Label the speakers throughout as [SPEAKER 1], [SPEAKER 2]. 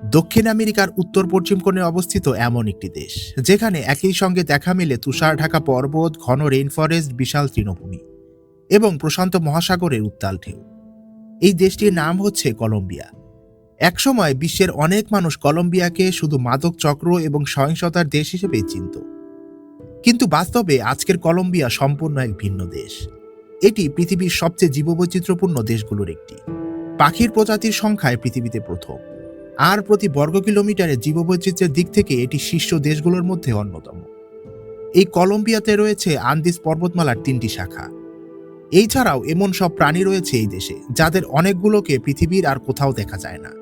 [SPEAKER 1] দক্ষিণ আমেরিকার উত্তর পশ্চিম কোণে অবস্থিত এমন একটি দেশ যেখানে একই সঙ্গে দেখা মেলে তুষার ঢাকা পর্বত, ঘন রেইনফরেস্ট, বিশাল তৃণভূমি এবং প্রশান্ত মহাসাগরের উত্তাল ঢেউ। এই দেশটির নাম হচ্ছে কলম্বিয়া। একসময় বিশ্বের অনেক মানুষ কলম্বিয়াকে শুধু মাদক চক্র এবং সহিংসতার দেশ হিসেবে চিনত, কিন্তু বাস্তবে আজকের কলম্বিয়া সম্পূর্ণ এক ভিন্ন দেশ। এটি পৃথিবীর সবচেয়ে জীববৈচিত্র্যপূর্ণ দেশগুলোর একটি। পাখির প্রজাতির সংখ্যায় পৃথিবীতে প্রথম, আর প্রতি বর্গ কিলোমিটারে জীববৈচিত্র্যের দিক থেকে এটি শীর্ষ দেশগুলোর মধ্যে অন্যতম। এই কলম্বিয়াতে রয়েছে আন্দিজ পর্বতমালার 3টি শাখা। এছাড়াও এমন সব প্রাণী রয়েছে এই দেশে যাদের অনেকগুলোকে পৃথিবীর আর কোথাও দেখা যায় না।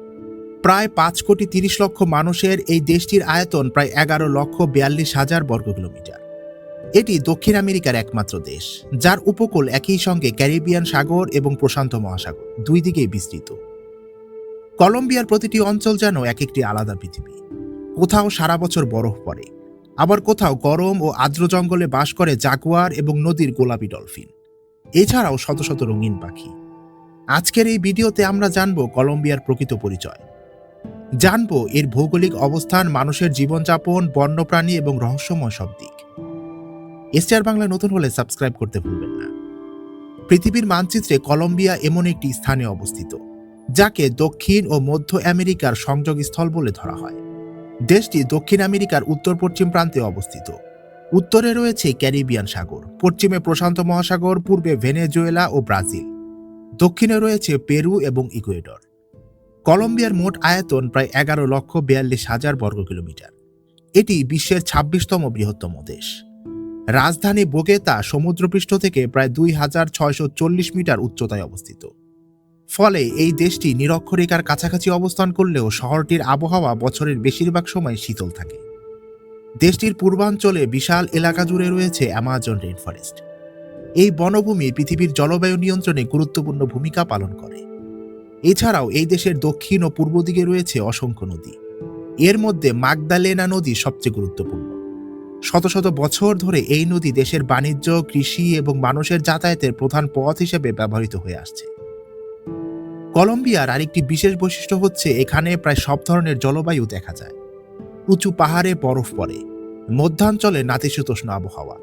[SPEAKER 1] প্রায় 5,30,00,000 মানুষের এই দেশটির আয়তন প্রায় 11,42,000 বর্গ কিলোমিটার। এটি দক্ষিণ আমেরিকার একমাত্র দেশ যার উপকূল একই সঙ্গে ক্যারিবিয়ান সাগর এবং প্রশান্ত মহাসাগর দুই দিকেই বিস্তৃত। কলম্বিয়ার প্রতিটি অঞ্চল যেন এক একটি আলাদা পৃথিবী। কোথাও সারা বছর বরফ পড়ে, আবার কোথাও গরম ও আর্দ্র জঙ্গলে বাস করে জাগুয়ার এবং নদীর গোলাপি ডলফিন, এছাড়াও শত শত রঙিন পাখি। আজকের এই ভিডিওতে আমরা জানব কলম্বিয়ার প্রকৃত পরিচয়, জানব এর ভৌগোলিক অবস্থান, মানুষের জীবনযাপন, বন্যপ্রাণী এবং রহস্যময় সব দিক। এসটিআর বাংলা নতুন হলে সাবস্ক্রাইব করতে ভুলবেন না। পৃথিবীর মানচিত্রে কলম্বিয়া এমন একটি স্থানে অবস্থিত যাকে দক্ষিণ ও মধ্য আমেরিকার সংযোগস্থল বলে ধরা হয়। দেশটি দক্ষিণ আমেরিকার উত্তর পশ্চিম প্রান্তে অবস্থিত। উত্তরে রয়েছে ক্যারিবিয়ান সাগর, পশ্চিমে প্রশান্ত মহাসাগর, পূর্বে ভেনেজুয়েলা ও ব্রাজিল, দক্ষিণে রয়েছে পেরু এবং ইকুয়েডর। কলম্বিয়ার মোট আয়তন প্রায় 11,42,000 বর্গ কিলোমিটার। এটি বিশ্বের 26তম বৃহত্তম দেশ। রাজধানী বোগোতা সমুদ্রপৃষ্ঠ থেকে প্রায় 2,640 মিটার উচ্চতায় অবস্থিত। ফলে এই দেশটি নিরক্ষরেখার কাছাকাছি অবস্থান করলেও শহরটির আবহাওয়া বছরের বেশিরভাগ সময় শীতল থাকে। দেশটির পূর্বাঞ্চলে বিশাল এলাকা জুড়ে রয়েছে অ্যামাজন রেইনফরেস্ট। এই বনভূমি পৃথিবীর জলবায়ু নিয়ন্ত্রণে গুরুত্বপূর্ণ ভূমিকা পালন করে। এছাড়াও এই দেশের দক্ষিণ ও পূর্ব দিকে রয়েছে অসংখ্য নদী। এর মধ্যে মাগদালেনা নদী সবচেয়ে গুরুত্বপূর্ণ। শত শত বছর ধরে এই নদী দেশের বাণিজ্য, কৃষি এবং মানুষের যাতায়াতের প্রধান পথ হিসেবে ব্যবহৃত হয়ে আসছে। কলম্বিয়ার আরেকটি বিশেষ বৈশিষ্ট্য হচ্ছে এখানে প্রায় সব ধরনের জলবায়ু দেখা যায়। উঁচু পাহাড়ে বরফ পড়ে, মধ্যাঞ্চলে নাতিশীতোষ্ণ আবহাওয়া,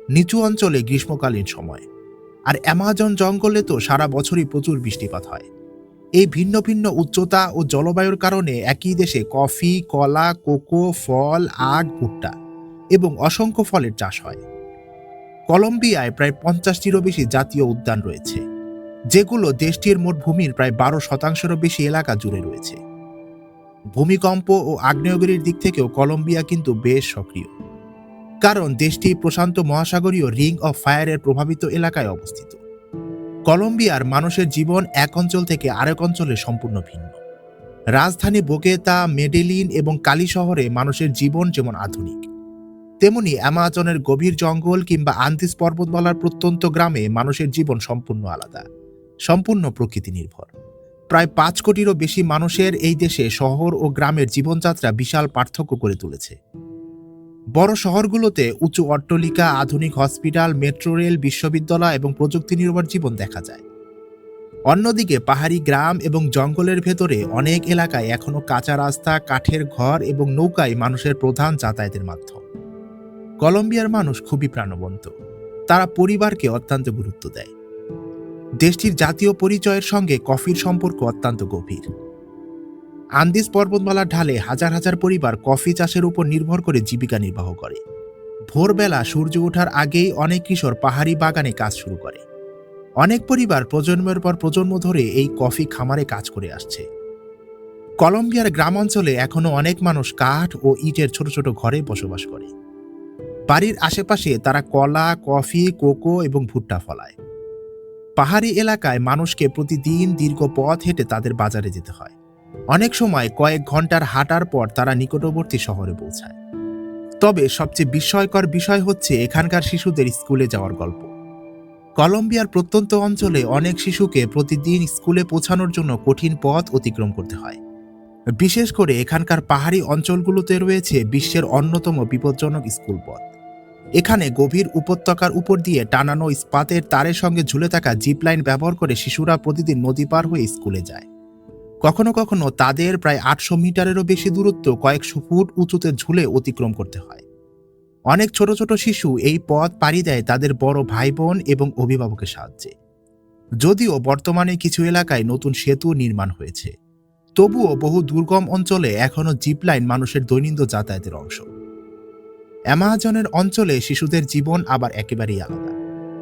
[SPEAKER 1] নিচু অঞ্চলে গ্রীষ্মকালীন সময়, আর অ্যামাজন জঙ্গলে তো সারা বছরই প্রচুর বৃষ্টিপাত হয়। এই ভিন্ন ভিন্ন উচ্চতা ও জলবায়ুর কারণে একই দেশে কফি, কলা, কোকো, ফল, আখ, ভুট্টা এবং অসংখ্য ফলের চাষ হয়। কলম্বিয়ায় প্রায় 50টিরও বেশি জাতীয় উদ্যান রয়েছে, যেগুলো দেশটির মোট ভূমির প্রায় 12%-রও বেশি এলাকা জুড়ে রয়েছে। ভূমিকম্প ও আগ্নেয়গিরির দিক থেকেও কলম্বিয়া কিন্তু বেশ সক্রিয়, কারণ দেশটি প্রশান্ত মহাসাগরীয় রিং অফ ফায়ারের প্রভাবিত এলাকায় অবস্থিত। কলম্বিয়ার মানুষের জীবন এক অঞ্চল থেকে আরেক অঞ্চলে সম্পূর্ণ ভিন্ন। রাজধানী বোগোতা, মেডেলিন এবং কালি শহরে মানুষের জীবন যেমন আধুনিক, তেমনি অ্যামাজনের গভীর জঙ্গল কিংবা আন্দিজ পর্বতমালার প্রত্যন্ত গ্রামে মানুষের জীবন সম্পূর্ণ আলাদা, সম্পূর্ণ প্রকৃতি নির্ভর। প্রায় 5 কোটিরও বেশি মানুষের এই দেশে শহর ও গ্রামের জীবনযাত্রা বিশাল পার্থক্য করে তুলেছে। বড় শহরগুলোতে উঁচু অট্টালিকা, আধুনিক হসপিটাল, মেট্রো রেল, বিশ্ববিদ্যালয় এবং প্রযুক্তি নির্ভর জীবন দেখা যায়। অন্যদিকে পাহাড়ি গ্রাম এবং জঙ্গলের ভেতরে অনেক এলাকায় এখনো কাঁচা রাস্তা, কাঠের ঘর এবং নৌকায় মানুষের প্রধান যাতায়াতের মাধ্যম। কলম্বিয়ার মানুষ খুবই প্রাণবন্ত, তারা পরিবারকে অত্যন্ত গুরুত্ব দেয়। দেশটির জাতীয় পরিচয়ের সঙ্গে কফির সম্পর্ক অত্যন্ত গভীর। আন্দিজ পর্বতমালার ঢালে হাজার হাজার পরিবার কফি চাষের উপর নির্ভর করে জীবিকা নির্বাহ করে। ভোরবেলা সূর্য ওঠার আগেই অনেক কিশোর পাহাড়ি বাগানে কাজ শুরু করে। অনেক পরিবার প্রজন্মের পর প্রজন্ম ধরে এই কফি খামারে কাজ করে আসছে। কলম্বিয়ার গ্রামাঞ্চলে এখনো অনেক মানুষ কাঠ ও ইটের ছোট ছোট ঘরে বসবাস করে। বাড়ির আশেপাশে তারা কলা, কফি, কোকো এবং ভুট্টা ফলায়। পাহাড়ি এলাকায় মানুষকে প্রতিদিন দীর্ঘ পথ হেঁটে তাদের বাজারে যেতে হয়। অনেক সময় কয়েক ঘন্টার হাঁটার পর তারা নিকটবর্তী শহরে পৌঁছায়। তবে সবচেয়ে বিস্ময়কর বিষয় হচ্ছে এখানকার শিশুদের স্কুলে যাওয়ার গল্প। কলম্বিয়ার প্রত্যন্ত অঞ্চলে অনেক শিশুকে প্রতিদিন স্কুলে পৌঁছানোর জন্য কঠিন পথ অতিক্রম করতে হয়। বিশেষ করে এখানকার পাহাড়ি অঞ্চলগুলোতে রয়েছে বিশ্বের অন্যতম বিপজ্জনক স্কুল পথ। এখানে গভীর উপত্যকার উপর দিয়ে টানানো ইস্পাতের তারের সঙ্গে ঝুলে থাকা জিপ লাইন ব্যবহার করে শিশুরা প্রতিদিন নদী পার হয়ে স্কুলে যায়। কখনো কখনো তাদের প্রায় 800 মিটারেরও বেশি দূরত্ব কয়েকশো ফুট উঁচুতে ঝুলে অতিক্রম করতে হয়। অনেক ছোট ছোট শিশু এই পথ পাড়ি দেয় তাদের বড় ভাই বোন এবং অভিভাবকের সাহায্যে। যদিও বর্তমানে কিছু এলাকায় নতুন সেতু নির্মাণ হয়েছে, তবুও বহু দুর্গম অঞ্চলে এখনও জিপলাইন মানুষের দৈনন্দিন যাতায়াতের অংশ। অ্যামাজনের অঞ্চলে শিশুদের জীবন আবার একেবারেই আলাদা।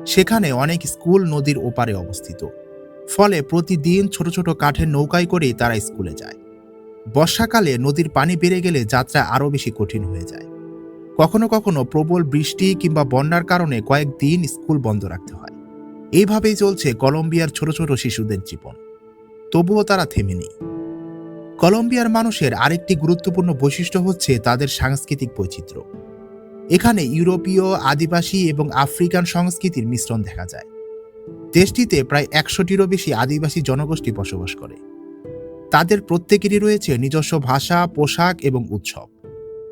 [SPEAKER 1] সেখানে অনেক স্কুল নদীর ওপারে অবস্থিত, ফলে প্রতিদিন ছোট ছোট কাঠের নৌকায় করেই তারা স্কুলে যায়। বর্ষাকালে নদীর পানি বেড়ে গেলে যাত্রা আরও বেশি কঠিন হয়ে যায়। কখনো কখনো প্রবল বৃষ্টি কিংবা বন্যার কারণে কয়েকদিন স্কুল বন্ধ রাখতে হয়। এইভাবেই চলছে কলম্বিয়ার ছোট ছোট শিশুদের জীবন। তবুও তারা থেমে নেই। কলম্বিয়ার মানুষের আরেকটি গুরুত্বপূর্ণ বৈশিষ্ট্য হচ্ছে তাদের সাংস্কৃতিক বৈচিত্র্য। এখানে ইউরোপীয়, আদিবাসী এবং আফ্রিকান সংস্কৃতির মিশ্রণ দেখা যায়। দেশটিতে প্রায় 100টিরও বেশি আদিবাসী জনগোষ্ঠী বসবাস করে। তাদের প্রত্যেকেরই রয়েছে নিজস্ব ভাষা, পোশাক এবং উৎসব।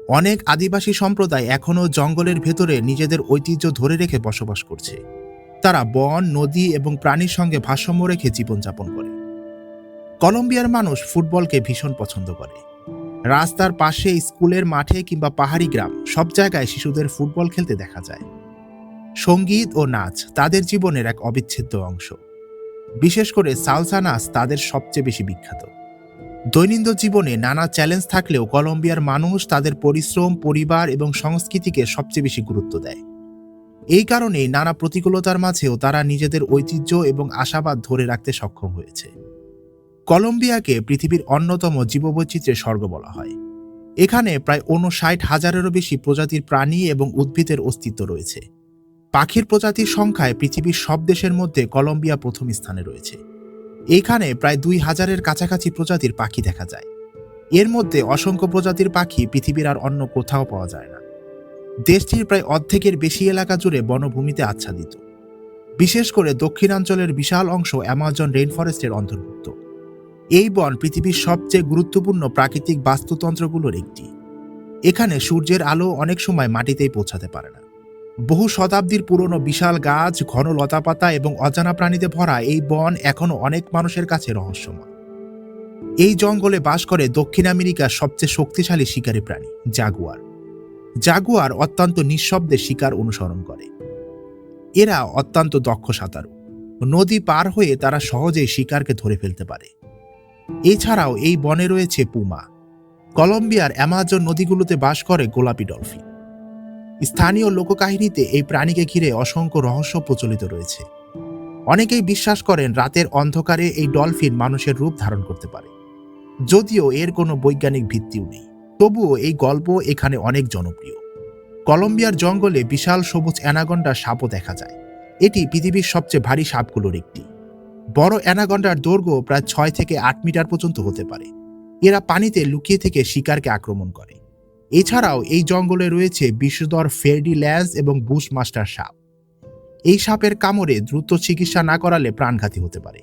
[SPEAKER 1] অনেক আদিবাসী সম্প্রদায় এখনও জঙ্গলের ভেতরে নিজেদের ঐতিহ্য ধরে রেখে বসবাস করছে। তারা বন, নদী এবং প্রাণীর সঙ্গে ভারসাম্য রেখে জীবনযাপন করে। কলম্বিয়ার মানুষ ফুটবলকে ভীষণ পছন্দ করে। রাস্তার পাশে, স্কুলের মাঠে কিংবা পাহাড়ি গ্রাম, সব জায়গায় শিশুদের ফুটবল খেলতে দেখা যায়। সঙ্গীত ও নাচ তাদের জীবনের এক অবিচ্ছেদ্য অংশ। বিশেষ করে সালসা নাচ তাদের সবচেয়ে বেশি বিখ্যাত। দৈনন্দিন জীবনে নানা চ্যালেঞ্জ থাকলেও কলম্বিয়ার মানুষ তাদের পরিশ্রম, পরিবার এবং সংস্কৃতিকে সবচেয়ে বেশি গুরুত্ব দেয়। এই কারণেই নানা প্রতিকূলতার মাঝেও তারা নিজেদের ঐতিহ্য এবং আশাবাদ ধরে রাখতে সক্ষম হয়েছে। কলম্বিয়াকে পৃথিবীর অন্যতম জীববৈচিত্র্যের স্বর্গ বলা হয়। এখানে প্রায় 59,000-এরও বেশি প্রজাতির প্রাণী এবং উদ্ভিদের অস্তিত্ব রয়েছে। পাখির প্রজাতির সংখ্যায় পৃথিবীর সব দেশের মধ্যে কলম্বিয়া প্রথম স্থানে রয়েছে। এখানে প্রায় 2000-এর কাছাকাছি প্রজাতির পাখি দেখা যায়। এর মধ্যে অসংখ্য প্রজাতির পাখি পৃথিবীর আর অন্য কোথাও পাওয়া যায় না। দেশটির প্রায় অর্ধেকের বেশি এলাকা জুড়ে বনভূমিতে আচ্ছাদিত। বিশেষ করে দক্ষিণাঞ্চলের বিশাল অংশ অ্যামাজন রেইনফরেস্টের অন্তর্ভুক্ত। এই বন পৃথিবীর সবচেয়ে গুরুত্বপূর্ণ প্রাকৃতিক বাস্তুতন্ত্রগুলোর একটি। এখানে সূর্যের আলো অনেক সময় মাটিতেই পৌঁছাতে পারে না। বহু শতাব্দীর পুরনো বিশাল গাছ, ঘন লতাপাতা এবং অজানা প্রাণীতে ভরা এই বন এখনো অনেক মানুষের কাছে রহস্যময়। এই জঙ্গলে বাস করে দক্ষিণ আমেরিকার সবচেয়ে শক্তিশালী শিকারী প্রাণী জাগুয়ার। জাগুয়ার অত্যন্ত নিঃশব্দে শিকার অনুসরণ করে। এরা অত্যন্ত দক্ষ সাঁতারু। নদী পার হয়ে তারা সহজেই শিকারকে ধরে ফেলতে পারে। এছাড়াও এই বনে রয়েছে পুমা। কলম্বিয়ার অ্যামাজন নদীগুলোতে বাস করে গোলাপি ডলফিন। স্থানীয় লোককাহিনীতে এই প্রাণীকে ঘিরে অসংখ্য রহস্য প্রচলিত রয়েছে। অনেকেই বিশ্বাস করেন রাতের অন্ধকারে এই ডলফিন মানুষের রূপ ধারণ করতে পারে। যদিও এর কোনো বৈজ্ঞানিক ভিত্তিও নেই, তবুও এই গল্প এখানে অনেক জনপ্রিয়। কলম্বিয়ার জঙ্গলে বিশাল সবুজ অ্যানাকন্ডা সাপও দেখা যায়। এটি পৃথিবীর সবচেয়ে ভারী সাপগুলোর একটি। বড় অ্যানাকন্ডার দৈর্ঘ্য প্রায় 6 থেকে 8 মিটার পর্যন্ত হতে পারে। এরা পানিতে লুকিয়ে থেকে শিকারকে আক্রমণ করে। এছাড়াও এই জঙ্গলে রয়েছে বিষধর ফেরডি ল্যান্স এবং বুশ মাস্টার সাপ। এই সাপের কামড়ে দ্রুত চিকিৎসা না করালে প্রাণঘাতী হতে পারে।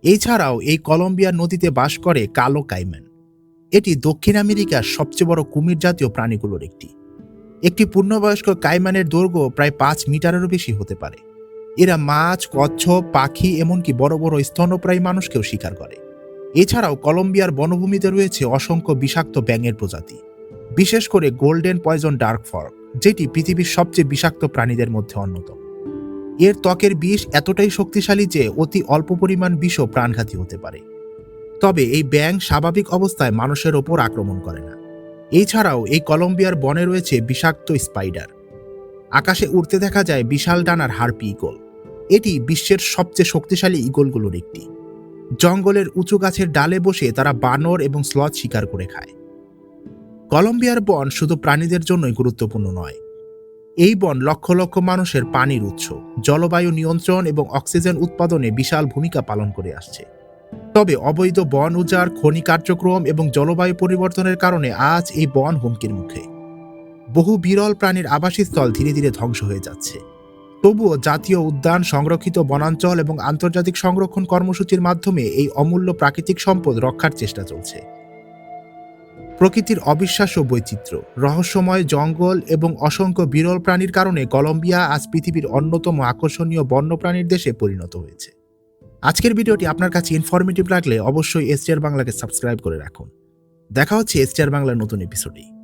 [SPEAKER 1] এছাড়াও এই কলম্বিয়ার নদীতে বাস করে কালো কাইম্যান। এটি দক্ষিণ আমেরিকার সবচেয়ে বড় কুমির জাতীয় প্রাণীগুলোর একটি। একটি পূর্ণবয়স্ক কাইম্যানের দৈর্ঘ্য প্রায় 5 মিটারেরও বেশি হতে পারে। এরা মাছ, কচ্ছপ, পাখি এমনকি বড় বড় স্তন্যপ্রায়ী মানুষকেও শিকার করে। এছাড়াও কলম্বিয়ার বনভূমিতে রয়েছে অসংখ্য বিষাক্ত ব্যাঙের প্রজাতি, বিশেষ করে গোল্ডেন পয়জন ডার্ক ফর্ক, যেটি পৃথিবীর সবচেয়ে বিষাক্ত প্রাণীদের মধ্যে অন্যতম। এর ত্বকের বিষ এতটাই শক্তিশালী যে অতি অল্প পরিমাণ বিষও প্রাণঘাতী হতে পারে। তবে এই ব্যাঙ স্বাভাবিক অবস্থায় মানুষের ওপর আক্রমণ করে না। এছাড়াও এই কলম্বিয়ার বনে রয়েছে বিষাক্ত স্পাইডার। আকাশে উড়তে দেখা যায় বিশাল ডানার হার্পি ঈগল। এটি বিশ্বের সবচেয়ে শক্তিশালী ঈগলগুলোর একটি। জঙ্গলের উঁচু গাছের ডালে বসে তারা বানর এবং স্লথ শিকার করে খায়। কলম্বিয়ার বন শুধু প্রাণীদের জন্যই গুরুত্বপূর্ণ নয়, এই বন লক্ষ লক্ষ মানুষের পানির উৎস, জলবায়ু নিয়ন্ত্রণ এবং অক্সিজেন উৎপাদনে বিশাল ভূমিকা পালন করে আসছে। তবে অবৈধ বন উজাড়, খনি কার্যক্রম এবং জলবায়ু পরিবর্তনের কারণে আজ এই বন হুমকির মুখে। বহু বিরল প্রাণীর আবাসস্থল ধীরে ধীরে ধ্বংস হয়ে যাচ্ছে। তবুও জাতীয় উদ্যান, সংরক্ষিত বনাঞ্চল এবং আন্তর্জাতিক সংরক্ষণ কর্মসূচির মাধ্যমে এই অমূল্য প্রাকৃতিক সম্পদ রক্ষার চেষ্টা চলছে। প্রকৃতির অবিশ্বাস্য বৈচিত্র্য, রহস্যময় জঙ্গল এবং অসংখ্য বিরল প্রাণীর কারণে কলম্বিয়া আজ পৃথিবীর অন্যতম আকর্ষণীয় বন্যপ্রাণীর দেশে পরিণত হয়েছে। আজকের ভিডিওটি আপনার কাছে ইনফরমেটিভ লাগলে অবশ্যই এসটিআর বাংলাকে সাবস্ক্রাইব করে রাখুন। দেখা হচ্ছে এসটিআর বাংলার নতুন এপিসোডে।